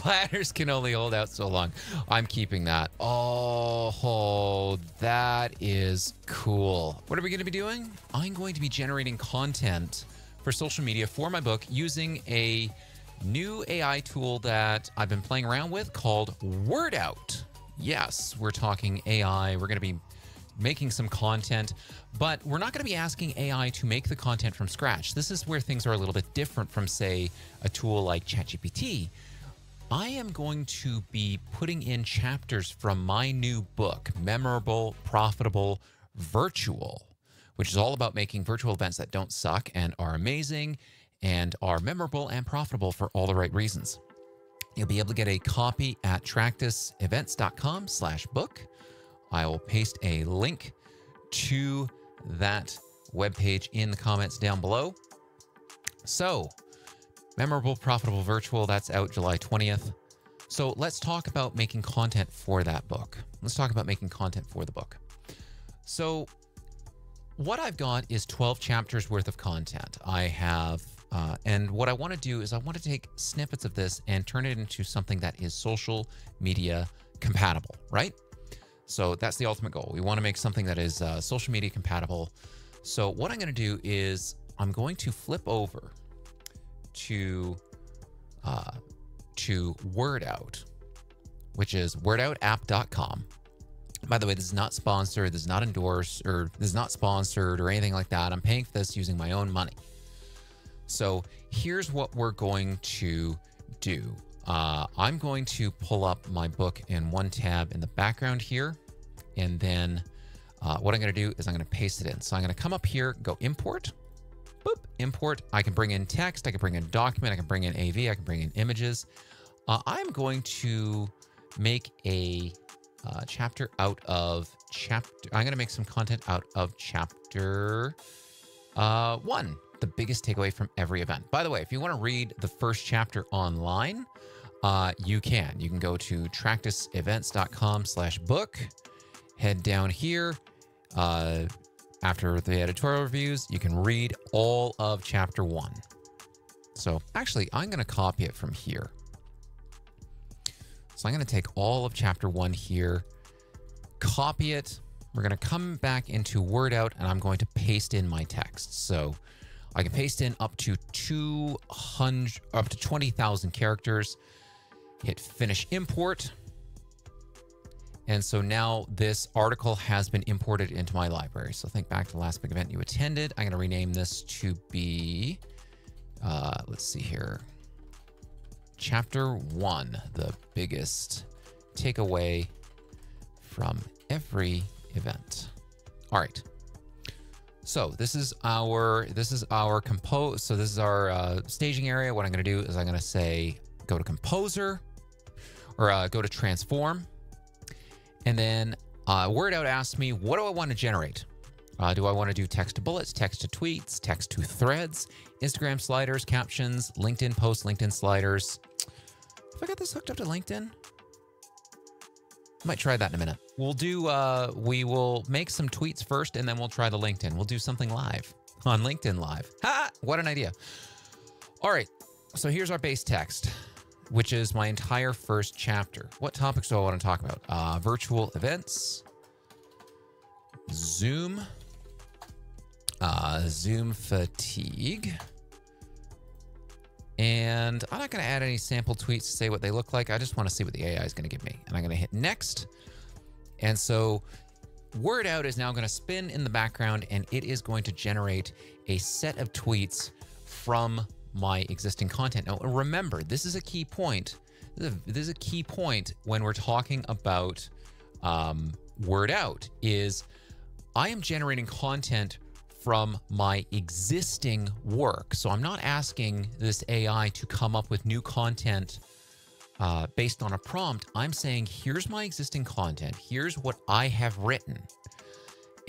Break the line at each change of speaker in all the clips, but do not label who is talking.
Ladders can only hold out so long. I'm keeping that. Oh, that is cool. What are we going to be doing? I'm going to be generating content for social media for my book using a new AI tool that I've been playing around with called WordOut. Yes, we're talking AI. We're going to be making some content, but we're not going to be asking AI to make the content from scratch. This is where things are a little bit different from, say, a tool like ChatGPT. I am going to be putting in chapters from my new book, Memorable, Profitable, Virtual, which is all about making virtual events that don't suck and are amazing and are memorable and profitable for all the right reasons. You'll be able to get a copy at tractusevents.com/book. I will paste a link to that webpage in the comments down below. So, Memorable, Profitable, Virtual, that's out July 20th. So let's talk about making content for that book. Let's talk about making content for the book. So what I've got is 12 chapters worth of content. I have, and what I want to do is I want to take snippets of this and turn it into something that is social media compatible, right? So that's the ultimate goal. We want to make something that is social media compatible. So what I'm going to do is I'm going to flip over to WordOut, which is wordoutapp.com. By the way, this is not sponsored, this is not endorsed, or this is not sponsored or anything like that. I'm paying for this using my own money. So here's what we're going to do. I'm going to pull up my book in one tab in the background here. And then what I'm going to do is I'm going to paste it in. So I'm going to come up here, go import. Boop, import. I can bring in text. I can bring in document. I can bring in AV. I can bring in images. I'm going to make a chapter out of chapter. I'm going to make some content out of chapter 1. The biggest takeaway from every event. By the way, if you want to read the first chapter online, you can. You can go to tractusevents.com/book. Head down here. After the editorial reviews, you can read all of chapter 1. So actually, I'm going to copy it from here. So I'm going to take all of chapter 1 here, copy it. We're going to come back into WordOut, and I'm going to paste in my text. So I can paste in up to 20,000 characters. Hit finish import. And so now this article has been imported into my library. So think back to the last big event you attended. I'm going to rename this to be, let's see here, Chapter 1, the biggest takeaway from every event. All right. So this is our compose. So this is our staging area. What I'm going to do is I'm going to say go to composer or go to transform. And then WordOut asks me, what do I want to generate? Do I want to do text to bullets, text to tweets, text to threads, Instagram sliders, captions, LinkedIn posts, LinkedIn sliders? Have I got this hooked up to LinkedIn? I might try that in a minute. We'll do, we will make some tweets first, and then we'll try the LinkedIn. We'll do something live on LinkedIn Live. Ha! What an idea. All right. So here's our base text, which is my entire first chapter. What topics do I want to talk about? Virtual events, Zoom, Zoom fatigue, and I'm not going to add any sample tweets to say what they look like. I just want to see what the AI is going to give me. And I'm going to hit next. And so WordOut is now going to spin in the background, and it is going to generate a set of tweets from my existing content. Now, remember, this is a key point. This is a key point when we're talking about WordOut is I am generating content from my existing work. So I'm not asking this AI to come up with new content based on a prompt. I'm saying, here's my existing content. Here's what I have written.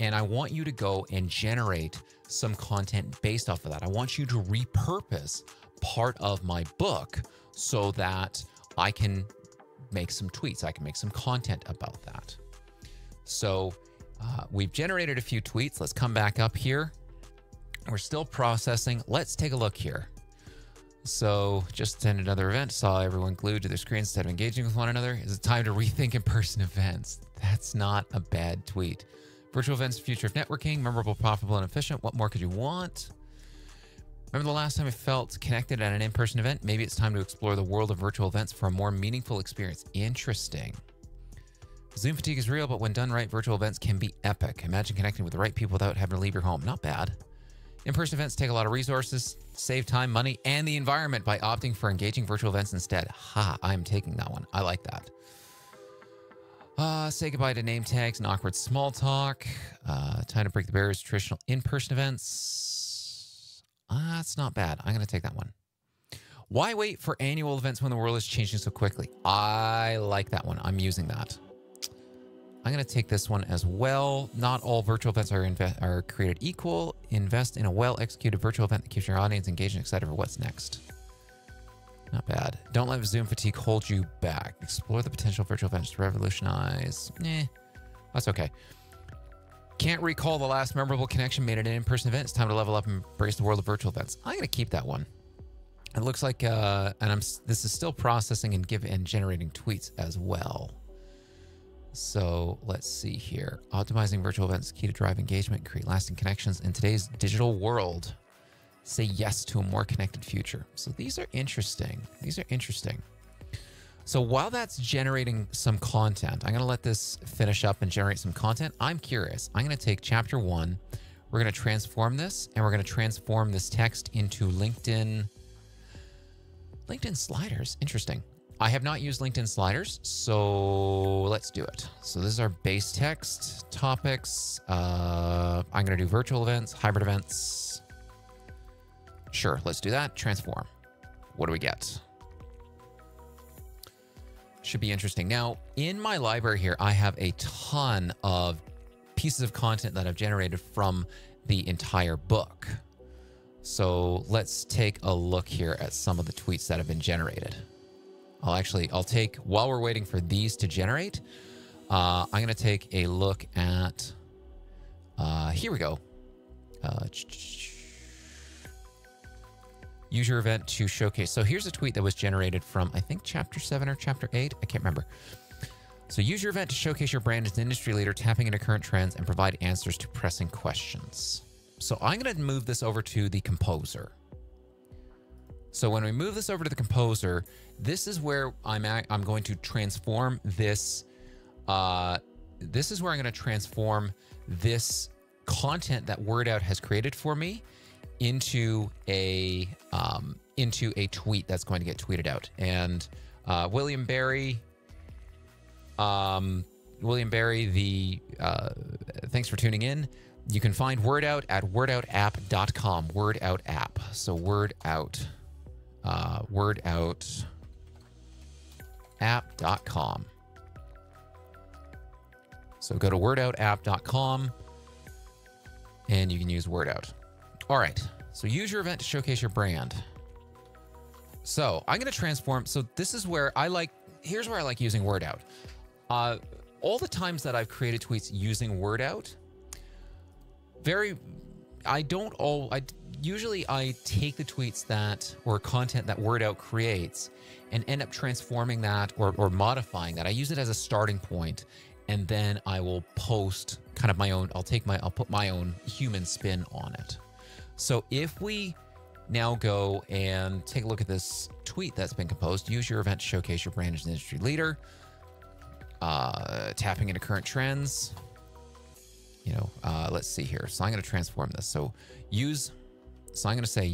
And I want you to go and generate some content based off of that. I want you to repurpose part of my book so that I can make some tweets. I can make some content about that. So we've generated a few tweets. Let's come back up here. We're still processing. Let's take a look here. So just attended another event, saw everyone glued to their screens instead of engaging with one another. Is it time to rethink in-person events? That's not a bad tweet. Virtual events, future of networking, memorable, profitable, and efficient. What more could you want? Remember the last time I felt connected at an in-person event? Maybe it's time to explore the world of virtual events for a more meaningful experience. Interesting. Zoom fatigue is real, but when done right, virtual events can be epic. Imagine connecting with the right people without having to leave your home. Not bad. In-person events take a lot of resources, save time, money, and the environment by opting for engaging virtual events instead. Ha, I'm taking that one. I like that. Say goodbye to name tags and awkward small talk. Time to break the barriers to traditional in-person events. That's not bad. I'm going to take that one. Why wait for annual events when the world is changing so quickly? I like that one. I'm using that. I'm going to take this one as well. Not all virtual events are created equal. Invest in a well-executed virtual event that keeps your audience engaged and excited for what's next. Not bad. Don't let Zoom fatigue hold you back. Explore the potential of virtual events to revolutionize. That's okay. Can't recall the last memorable connection made at an in-person event. It's time to level up and embrace the world of virtual events. I'm going to keep that one. It looks like, this is still processing and generating tweets as well. So let's see here. Optimizing virtual events is key to drive engagement and create lasting connections in today's digital world. Say yes to a more connected future. So these are interesting. These are interesting. So while that's generating some content, I'm going to let this finish up and generate some content. I'm curious. I'm going to take chapter 1. We're going to transform this, and we're going to transform this text into LinkedIn sliders. Interesting. I have not used LinkedIn sliders, so let's do it. So this is our base text, topics. I'm going to do virtual events, hybrid events. Sure, let's do that. Transform. What do we get? Should be interesting. Now, in my library here, I have a ton of pieces of content that I've generated from the entire book. So let's take a look here at some of the tweets that have been generated. I'll take, while we're waiting for these to generate, I'm going to take a look at, here we go. Use your event to showcase. So here's a tweet that was generated from, I think, chapter 7 or chapter 8. I can't remember. So use your event to showcase your brand as an industry leader, tapping into current trends and provide answers to pressing questions. So I'm going to move this over to the composer. So when we move this over to the composer, this is where I'm going to transform this. This is where I'm going to transform this content that WordOut has created for me into a tweet that's going to get tweeted out. And William Barry, thanks for tuning in. You can find WordOut at wordoutapp.com. WordOut app. So wordoutapp.com. So go to wordoutapp.com and you can use WordOut. All right. So use your event to showcase your brand. So I'm going to transform. So this is where here's where I like using WordOut. All the times that I've created tweets using WordOut, usually I take the tweets or content that WordOut creates and end up transforming that or modifying that. I use it as a starting point, and then I will post kind of my own, I'll put my own human spin on it. So if we now go and take a look at this tweet that's been composed, use your event to showcase your brand as an industry leader, tapping into current trends. Let's see here. So I'm going to transform this. So I'm going to say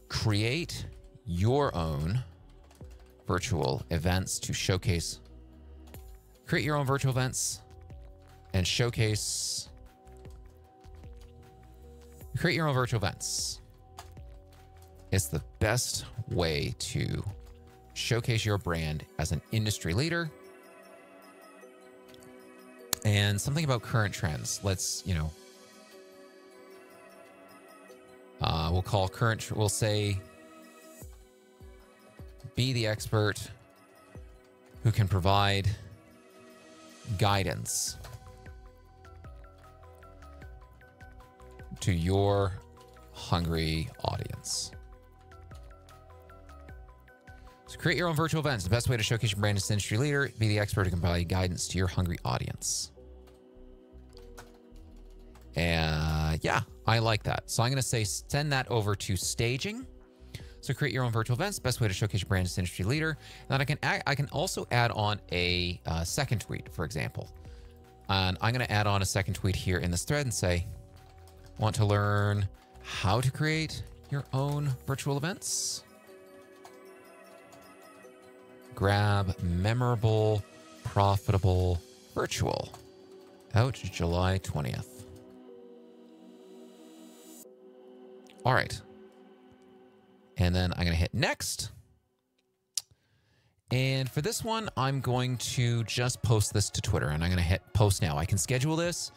create your own virtual events to showcase, create your own virtual events and showcase, create your own virtual events. It's the best way to showcase your brand as an industry leader. And something about current trends. Let's, we'll say, be the expert who can provide guidance to your hungry audience. Create your own virtual events. The best way to showcase your brand as an industry leader. Be the expert who can provide guidance to your hungry audience. Yeah, I like that. So I'm going to say send that over to staging. So create your own virtual events. Best way to showcase your brand as an industry leader. And then I can also add on a second tweet, for example. And I'm going to add on a second tweet here in this thread and say, want to learn how to create your own virtual events? Grab memorable, profitable, virtual. Out July 20th. All right. And then I'm going to hit next. And for this one, I'm going to just post this to Twitter, and I'm going to hit post now. I can schedule this,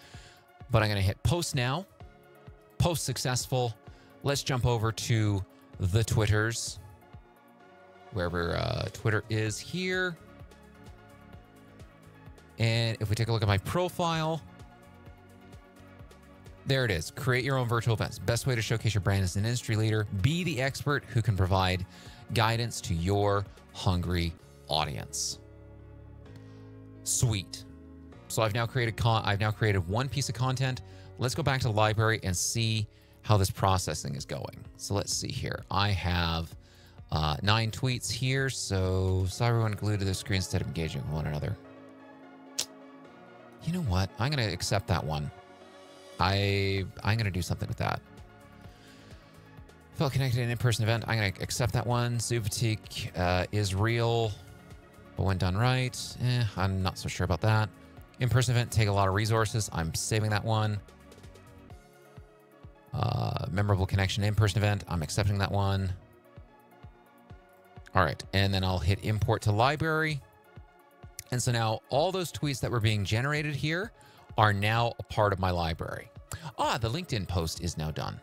but I'm going to hit post now. Post successful. Let's jump over to the Twitters, wherever Twitter is here. And if we take a look at my profile, there it is. Create your own virtual events. Best way to showcase your brand as an industry leader. Be the expert who can provide guidance to your hungry audience. Sweet. So I've now created one piece of content. Let's go back to the library and see how this processing is going. So let's see here. I have 9 tweets here. So saw everyone glued to the screen instead of engaging with one another. You know what? I'm going to accept that one. I'm going to do something with that. Felt connected in in-person event. I'm going to accept that one. Zoo fatigue is real, but when done right, I'm not so sure about that. In-person event take a lot of resources. I'm saving that one. Memorable connection in-person event. I'm accepting that one. All right, and then I'll hit import to library. And so now all those tweets that were being generated here are now a part of my library. The LinkedIn post is now done.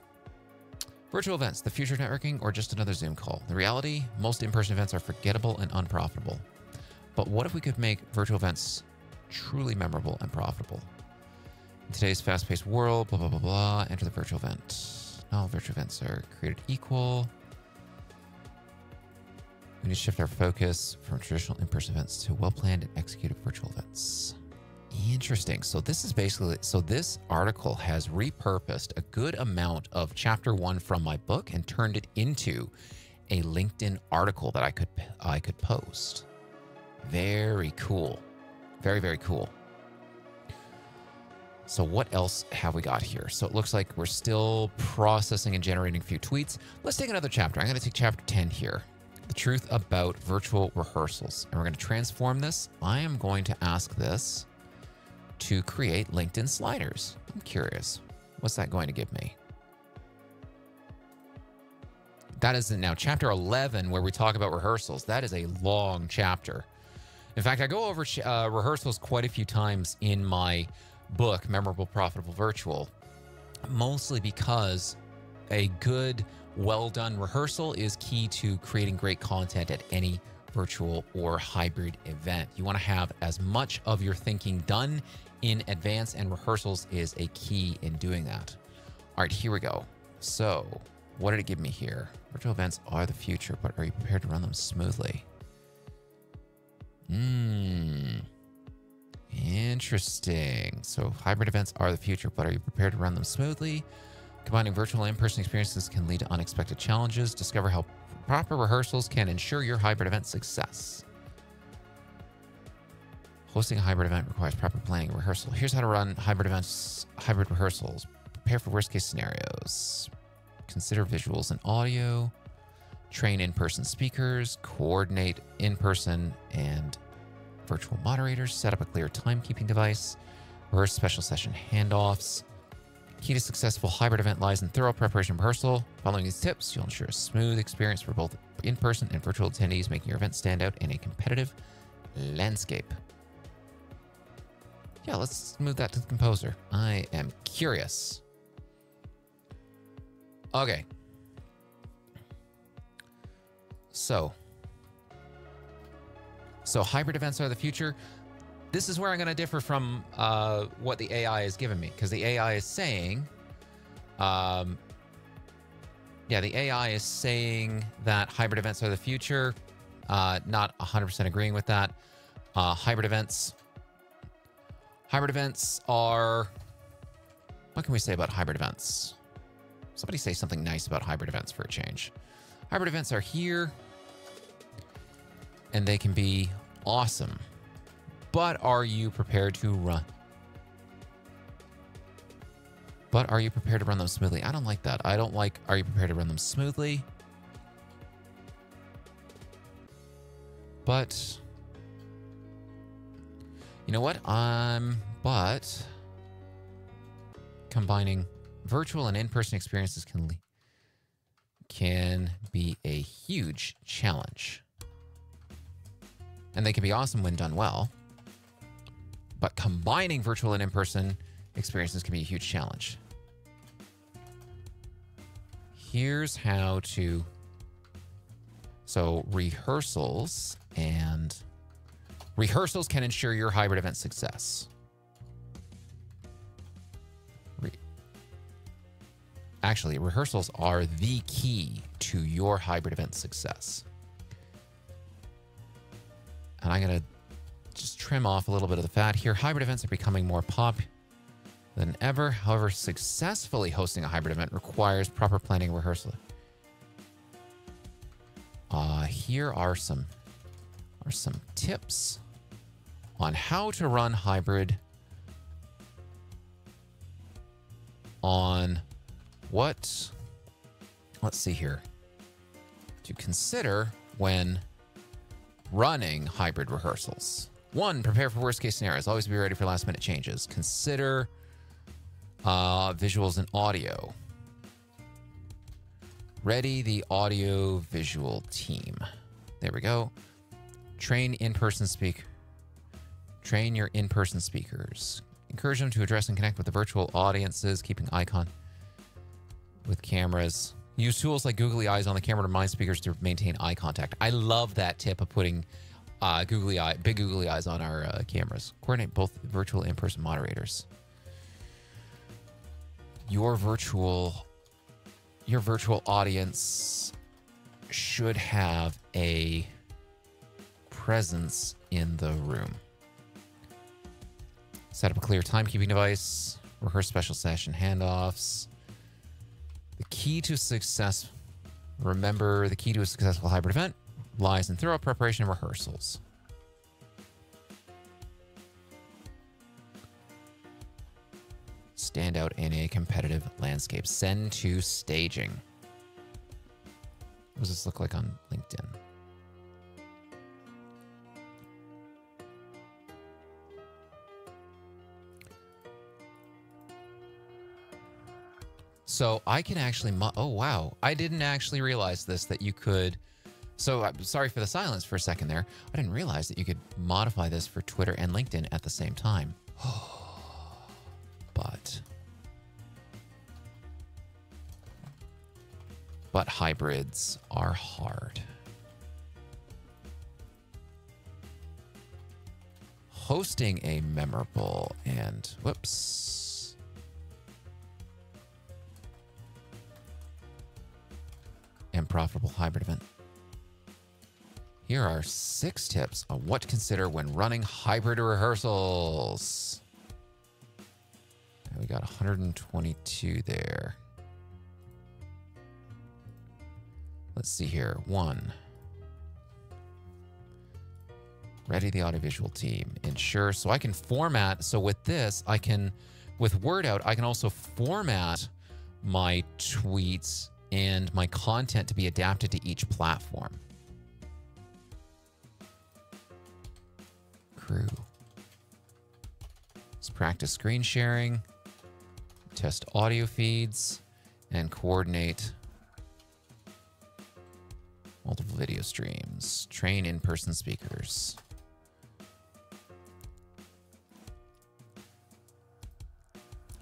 Virtual events, the future of networking, or just another Zoom call? The reality, most in-person events are forgettable and unprofitable. But what if we could make virtual events truly memorable and profitable? In today's fast-paced world, blah, blah, blah, blah, enter the virtual event. Not all virtual events are created equal. We need to shift our focus from traditional in-person events to well-planned and executed virtual events. Interesting. So this is basically, this article has repurposed a good amount of chapter 1 from my book and turned it into a LinkedIn article that I could post. Very cool. Very, very cool. So what else have we got here? So it looks like we're still processing and generating a few tweets. Let's take another chapter. I'm going to take chapter 10 here. The truth about virtual rehearsals. And we're going to transform this. I am going to ask this to create LinkedIn sliders. I'm curious. What's that going to give me? That is now chapter 11 where we talk about rehearsals. That is a long chapter. In fact, I go over rehearsals quite a few times in my book, Memorable, Profitable, Virtual, mostly because a good, well-done rehearsal is key to creating great content at any virtual or hybrid event. You want to have as much of your thinking done in advance, and rehearsals is a key in doing that. All right, here we go. So what did it give me here? Virtual events are the future, but are you prepared to run them smoothly? Interesting. So hybrid events are the future, but are you prepared to run them smoothly? Combining virtual and in-person experiences can lead to unexpected challenges. Discover how proper rehearsals can ensure your hybrid event success. Hosting a hybrid event requires proper planning and rehearsal. Here's how to run hybrid events, hybrid rehearsals. Prepare for worst-case scenarios. Consider visuals and audio. Train in-person speakers. Coordinate in-person and virtual moderators. Set up a clear timekeeping device. Rehearse special session handoffs. Key to successful hybrid event lies in thorough preparation and rehearsal. Following these tips, you'll ensure a smooth experience for both in-person and virtual attendees, making your event stand out in a competitive landscape. Yeah, let's move that to the composer. I am curious. Okay. So hybrid events are the future. This is where I'm going to differ from what the AI has given me, because the AI is saying, the AI is saying that hybrid events are the future. Not 100% agreeing with that. Hybrid events. Hybrid events are... What can we say about hybrid events? Somebody say something nice about hybrid events for a change. Hybrid events are here, and they can be awesome. But are you prepared to run? But are you prepared to run them smoothly? I don't like that. I don't like, are you prepared to run them smoothly? But, you know what? But combining virtual and in-person experiences can be a huge challenge. And they can be awesome when done well. But combining virtual and in-person experiences can be a huge challenge. Here's how to... So rehearsals can ensure your hybrid event success. Actually, rehearsals are the key to your hybrid event success. And I'm going to just trim off a little bit of the fat here. Hybrid events are becoming more popular than ever. However, successfully hosting a hybrid event requires proper planning and rehearsal. Here are some tips on how to run hybrid on what, let's see here, to consider when running hybrid rehearsals. 1, prepare for worst case scenarios. Always be ready for last minute changes. Consider visuals and audio. Ready the audio visual team. There we go. Train your in-person speakers. Encourage them to address and connect with the virtual audiences, keeping eye contact with cameras. Use tools like googly eyes on the camera to remind speakers to maintain eye contact. I love that tip of putting big googly eyes on our cameras. Coordinate both virtual and in-person moderators. Your virtual audience should have a presence in the room. Set up a clear timekeeping device. Rehearse special session handoffs. The key to success, remember, the key to a successful hybrid event lies in thorough preparation and rehearsals. Stand out in a competitive landscape. Send to staging. What does this look like on LinkedIn? So I can actually, oh wow, I didn't actually realize this, that you could, so I'm sorry for the silence for a second there. I didn't realize that you could modify this for Twitter and LinkedIn at the same time. But hybrids are hard. Hosting a memorable and, whoops. And profitable hybrid event. Here are 6 tips on what to consider when running hybrid rehearsals. And we got 122 there. Let's see here. 1. Ready the audiovisual team. Ensure. So I can format. So with this, I can, with WordOut, I can also format my tweets and my content to be adapted to each platform. Crew. Let's practice screen sharing, test audio feeds, and coordinate multiple video streams. Train in-person speakers.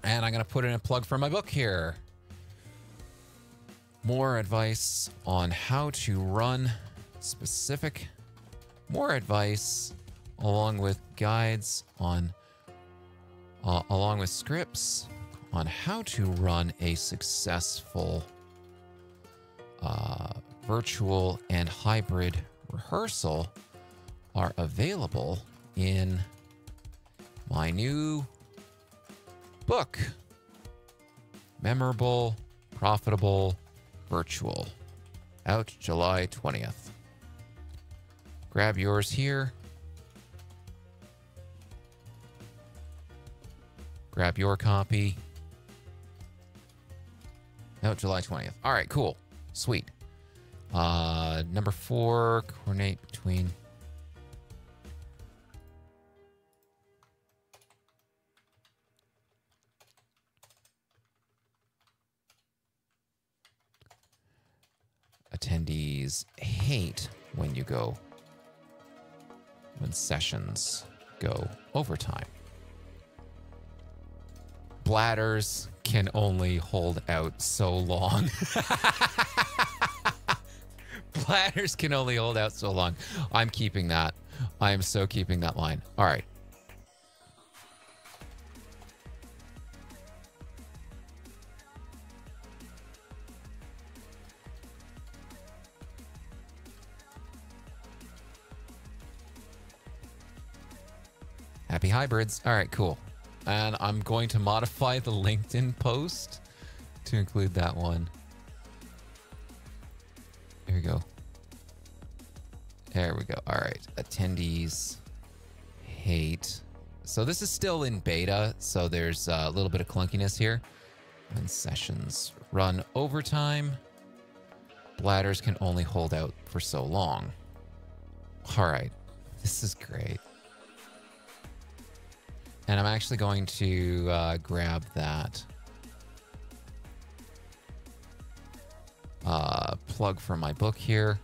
And I'm going to put in a plug for my book here. More advice on how to run specific, more advice along with guides on, along with scripts on how to run a successful virtual and hybrid rehearsal are available in my new book, Memorable, Profitable, Virtual, out July 20th. Grab yours here. Grab your copy. Out July 20th. All right, cool. Sweet. Number 4, coordinate between... Attendees hate when sessions go overtime. Bladders can only hold out so long. Bladders can only hold out so long. I'm keeping that. I am so keeping that line. All right. Happy hybrids. All right, cool. And I'm going to modify the LinkedIn post to include that one. There we go. There we go. All right. Attendees hate. So this is still in beta, so there's a little bit of clunkiness here. When sessions run overtime, bladders can only hold out for so long. All right. This is great. And I'm actually going to grab that plug for my book here.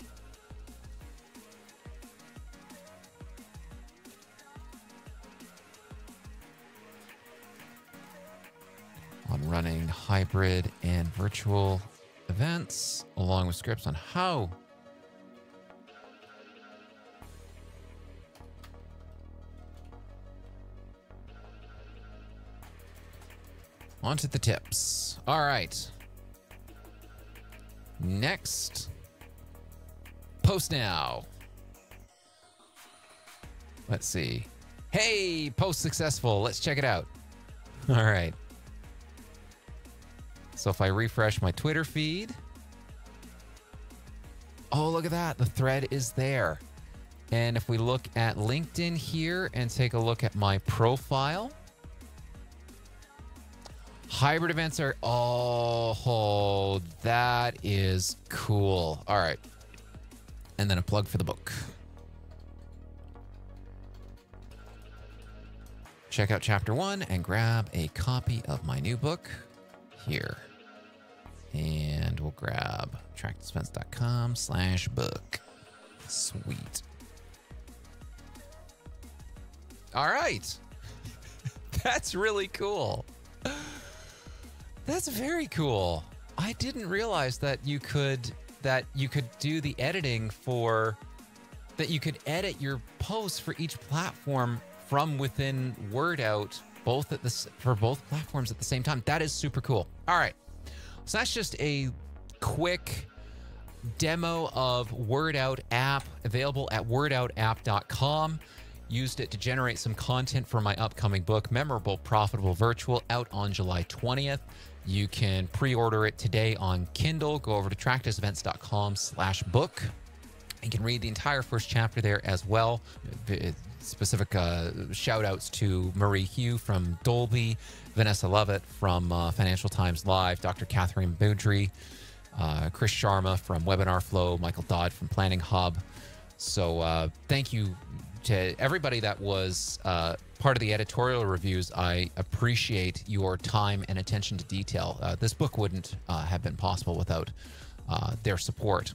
On running hybrid and virtual events, along with scripts on how on to the tips. All right. Next. Post now. Let's see. Hey, post successful. Let's check it out. All right. So if I refresh my Twitter feed. Oh, look at that. The thread is there. And if we look at LinkedIn here and take a look at my profile. Hybrid events are, oh, that is cool. All right. And then a plug for the book. Check out chapter 1 and grab a copy of my new book here. And we'll grab attractedexpense.com/book. Sweet. All right. That's really cool. That's very cool. I didn't realize that you could do the editing that you could edit your posts for each platform from within WordOut, for both platforms at the same time. That is super cool. All right. So that's just a quick demo of WordOut app available at wordoutapp.com. Used it to generate some content for my upcoming book, Memorable, Profitable, Virtual, out on July 20th. You can pre-order it today on Kindle. Go over to attractedexpense.com/book. You can read the entire first chapter there as well. Specific shout outs to Marie Hugh from Dolby, Vanessa Lovett from Financial Times Live, Dr. Catherine Boudry, Chris Sharma from Webinar Flow, Michael Dodd from Planning Hub. So thank you to everybody that was part of the editorial reviews. I appreciate your time and attention to detail. This book wouldn't have been possible without their support.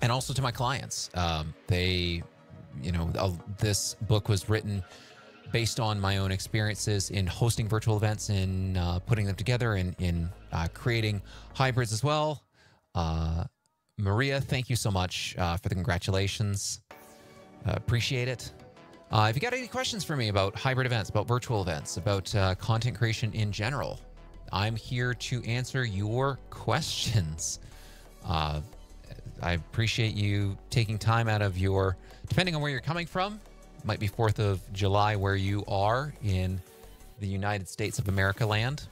And also to my clients. This book was written based on my own experiences in hosting virtual events and putting them together and in creating hybrids as well. Maria, thank you so much for the congratulations. Appreciate it. If you got any questions for me about hybrid events, about virtual events, about content creation in general, I'm here to answer your questions. I appreciate you taking time out of your, depending on where you're coming from, might be 4th of July where you are in the United States of America land.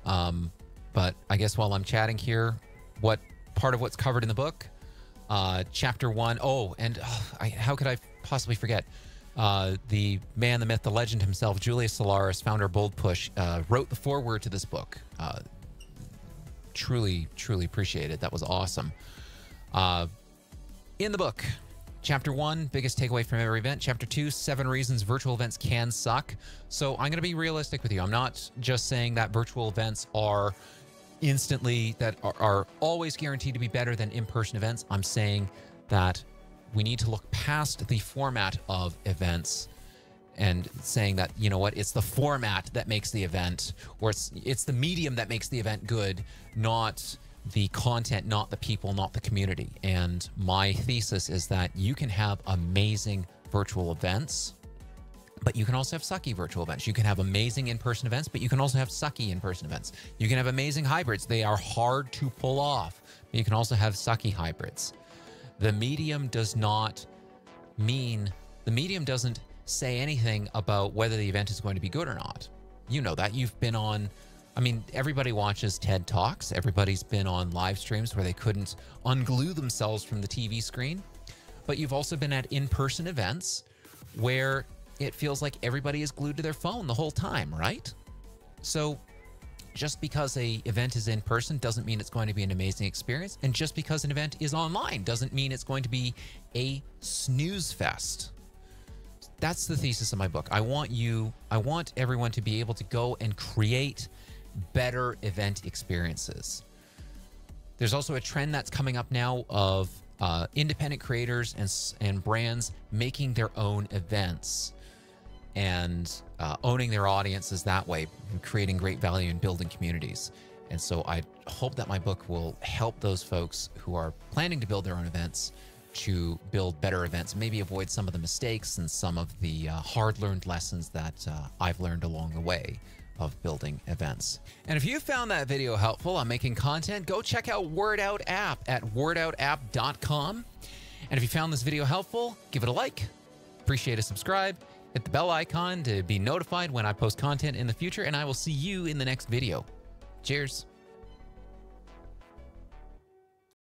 But I guess while I'm chatting here, what part of what's covered in the book, chapter 1. Oh, and how could I possibly forget? The man, the myth, the legend himself, Julius Solaris, founder of Bold Push, wrote the foreword to this book. Truly, truly appreciate it. That was awesome. In the book, chapter 1, biggest takeaway from every event. Chapter 2, 7 reasons virtual events can suck. So I'm going to be realistic with you. I'm not just saying that virtual events are instantly, that are always guaranteed to be better than in-person events. I'm saying that we need to look past the format of events and saying that, you know what, it's the format that makes the event, or it's the medium that makes the event good, not the content, not the people, not the community. And my thesis is that you can have amazing virtual events, but you can also have sucky virtual events. You can have amazing in-person events, but you can also have sucky in-person events. You can have amazing hybrids. They are hard to pull off, but you can also have sucky hybrids. The medium does not mean, the medium doesn't say anything about whether the event is going to be good or not. You know that. You've been on, I mean, everybody watches TED Talks. Everybody's been on live streams where they couldn't unglue themselves from the TV screen. But you've also been at in-person events where it feels like everybody is glued to their phone the whole time, right? So just because an event is in person doesn't mean it's going to be an amazing experience. And just because an event is online doesn't mean it's going to be a snooze fest. That's the thesis of my book. I want everyone to be able to go and create better event experiences. There's also a trend that's coming up now of independent creators and brands making their own events and owning their audiences that way, creating great value and building communities. And so I hope that my book will help those folks who are planning to build their own events to build better events, maybe avoid some of the mistakes and some of the hard-learned lessons that I've learned along the way of building events. And if you found that video helpful on making content, go check out WordOut app at wordoutapp.com. And if you found this video helpful, give it a like, appreciate a subscribe, hit the bell icon to be notified when I post content in the future, and I will see you in the next video. Cheers.